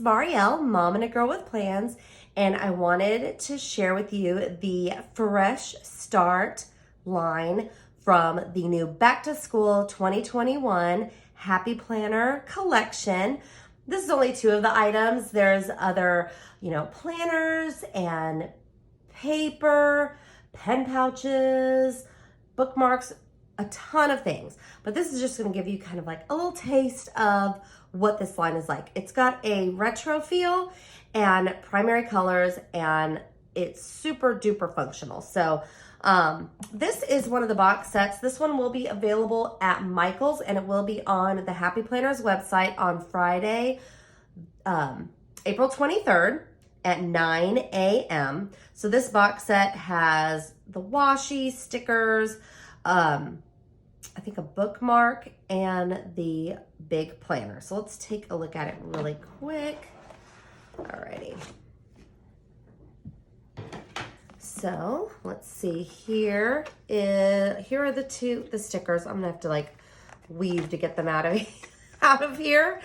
Marielle, mom and a girl with plans, and I wanted to share with you the Fresh Start line from the new Back to School 2021 Happy Planner collection. This is only two of the items. There's other, planners and paper, pen pouches, bookmarks, a ton of things. But this is just going to give you kind of like a little taste of what this line is like. It's got a retro feel and primary colors, and it's super duper functional. So this is one of the box sets. This one will be available at Michael's, and it will be on the Happy Planners website on Friday, April 23rd at 9 a.m. So this box set has the washi, stickers, I think a bookmark, and the big planner. So let's take a look at it really quick. Alrighty. So let's see, here are the stickers. I'm gonna have to like weave to get them out of here.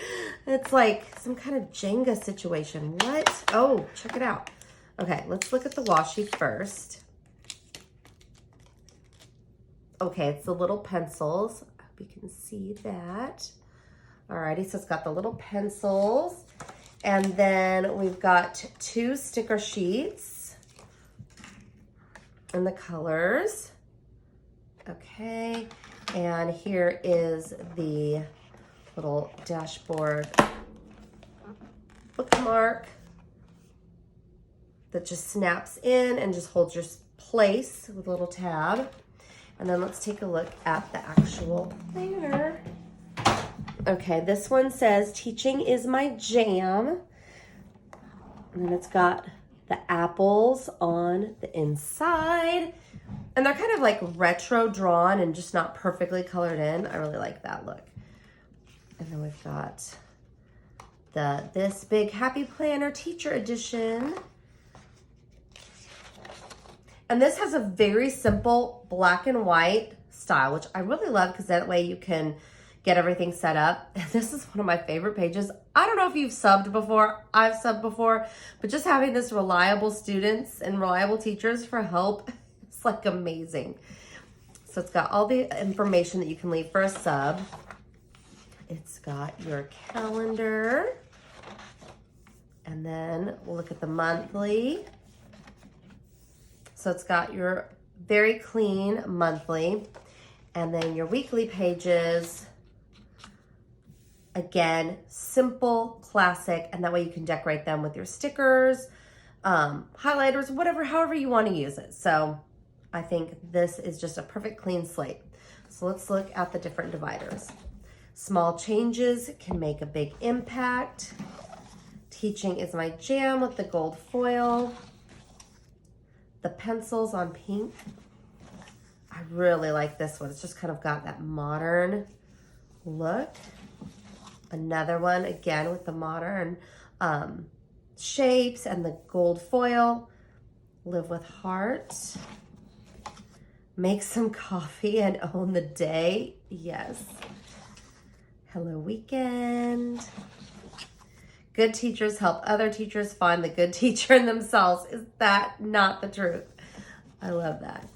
It's like some kind of Jenga situation. What? Oh, check it out. Okay, let's look at the washi first. Okay, it's the little pencils. I hope you can see that. Alrighty, so it's got the little pencils. And then we've got two sticker sheets and the colors. Okay, and here is the little dashboard bookmark that just snaps in and just holds your place with a little tab. And then let's take a look at the actual planner. Okay, this one says, "Teaching is my jam." And then it's got the apples on the inside. And they're kind of like retro drawn and just not perfectly colored in. I really like that look. And then we've got this big Happy Planner Teacher Edition. And this has a very simple black and white style, which I really love because that way you can get everything set up. And this is one of my favorite pages. I don't know if you've subbed before. I've subbed before, but just having this reliable students and reliable teachers for help, it's like amazing. So it's got all the information that you can leave for a sub. It's got your calendar. And then we'll look at the monthly. So it's got your very clean monthly, and then your weekly pages. Again, simple, classic, and that way you can decorate them with your stickers, highlighters, however you want to use it. So I think this is just a perfect clean slate. So let's look at the different dividers. Small changes can make a big impact. Teaching is my jam with the gold foil. The pencils on pink. I really like this one. It's just kind of got that modern look. Another one, again, with the modern shapes and the gold foil. Live with heart. Make some coffee and own the day. Yes. Hello, weekend. Good teachers help other teachers find the good teacher in themselves. Is that not the truth? I love that.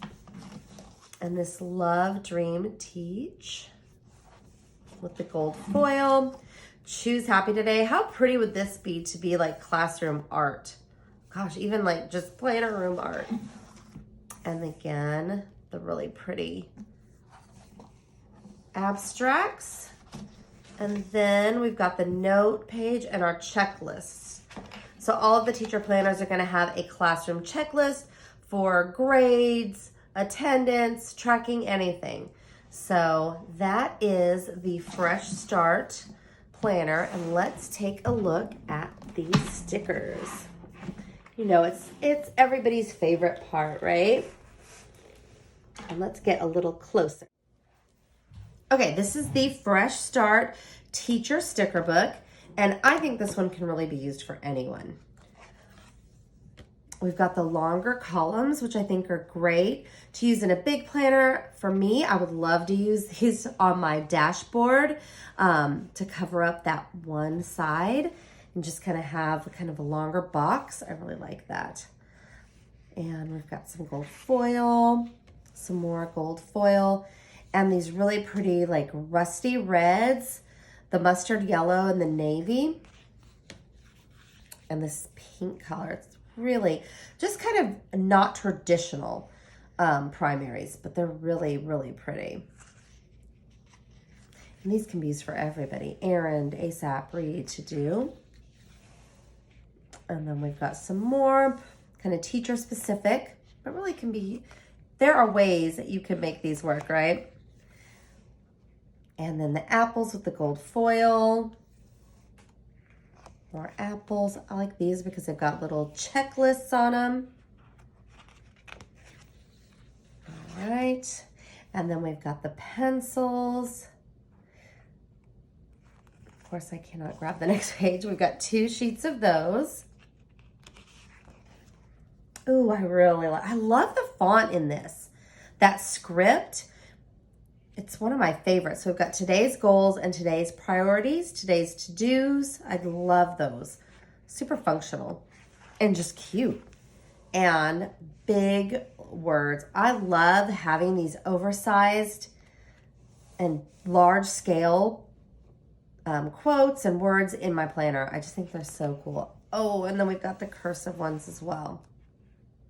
And this Love, Dream, Teach with the gold foil. Choose happy today. How pretty would this be to be like classroom art? Gosh, even like just planner room art. And again, the really pretty abstracts. And then we've got the note page and our checklists. So all of the teacher planners are going to have a classroom checklist for grades, attendance, tracking anything. So that is the Fresh Start planner, and let's take a look at these stickers. It's everybody's favorite part, right? And let's get a little closer. Okay, this is the Fresh Start Teacher Sticker Book, and I think this one can really be used for anyone. We've got the longer columns, which I think are great to use in a big planner. For me, I would love to use these on my dashboard to cover up that one side. and just kind of have kind of a longer box. I really like that. And we've got some gold foil, some more gold foil, and these really pretty like rusty reds, the mustard yellow and the navy, and this pink color. It's really just kind of not traditional primaries, but they're really, really pretty. And these can be used for everybody. Errand, ASAP, read, to do. And then we've got some more kind of teacher specific, but really can be, there are ways that you can make these work, right? And then the apples with the gold foil. More apples. I like these because they've got little checklists on them. All right. And then we've got the pencils. Of course, I cannot grab the next page. We've got 2 sheets of those. Ooh, I love the font in this. That script, it's one of my favorites. So we've got today's goals and today's priorities, today's to-dos. I love those. Super functional and just cute. And big words. I love having these oversized and large scale quotes and words in my planner. I just think they're so cool. Oh, and then we've got the cursive ones as well.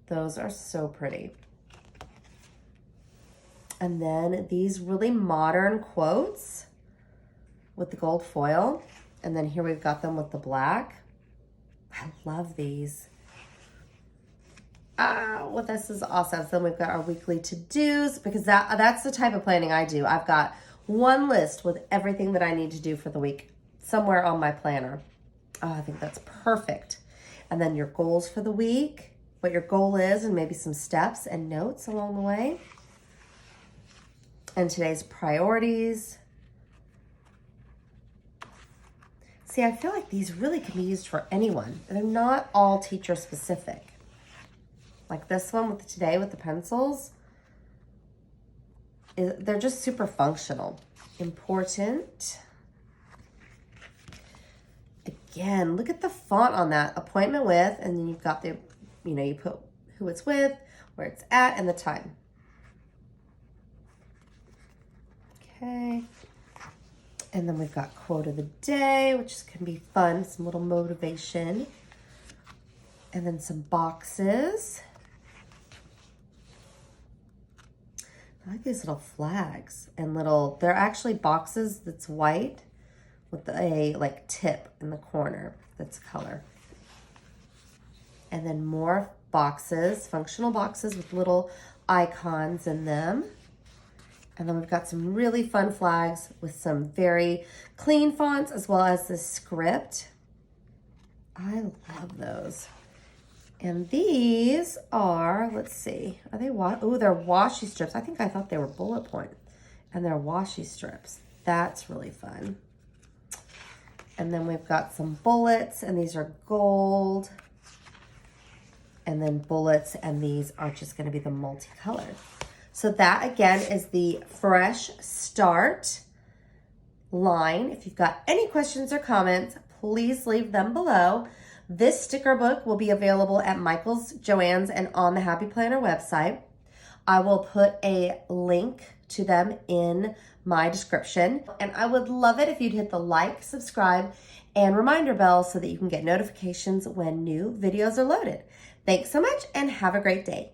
Those are so pretty. And then these really modern quotes with the gold foil. And then here we've got them with the black. I love these. Well, this is awesome. So then we've got our weekly to-dos, because that's the type of planning I do. I've got one list with everything that I need to do for the week somewhere on my planner. Oh, I think that's perfect. And then your goals for the week, what your goal is, and maybe some steps and notes along the way. And today's priorities. See, I feel like these really can be used for anyone. They're not all teacher specific. Like this one with today with the pencils. They're just super functional. Important. Again, look at the font on that. Appointment with, and then you've got the, you put who it's with, where it's at, and the time. Okay. And then we've got quote of the day, which can be fun, some little motivation. And then some boxes. I like these little flags and they're actually boxes that's white with a like tip in the corner that's color. And then more boxes, functional boxes with little icons in them. And then we've got some really fun flags with some very clean fonts as well as the script. I love those. And these are, let's see, are they they're washi strips. I think I thought they were bullet point. And they're washi strips. That's really fun. And then we've got some bullets, and these are gold. And then bullets, and these are just going to be the multicolored. So that, again, is the Fresh Start line. If you've got any questions or comments, please leave them below. This sticker book will be available at Michael's, Joann's, and on the Happy Planner website. I will put a link to them in my description. And I would love it if you'd hit the like, subscribe, and reminder bell so that you can get notifications when new videos are loaded. Thanks so much and have a great day.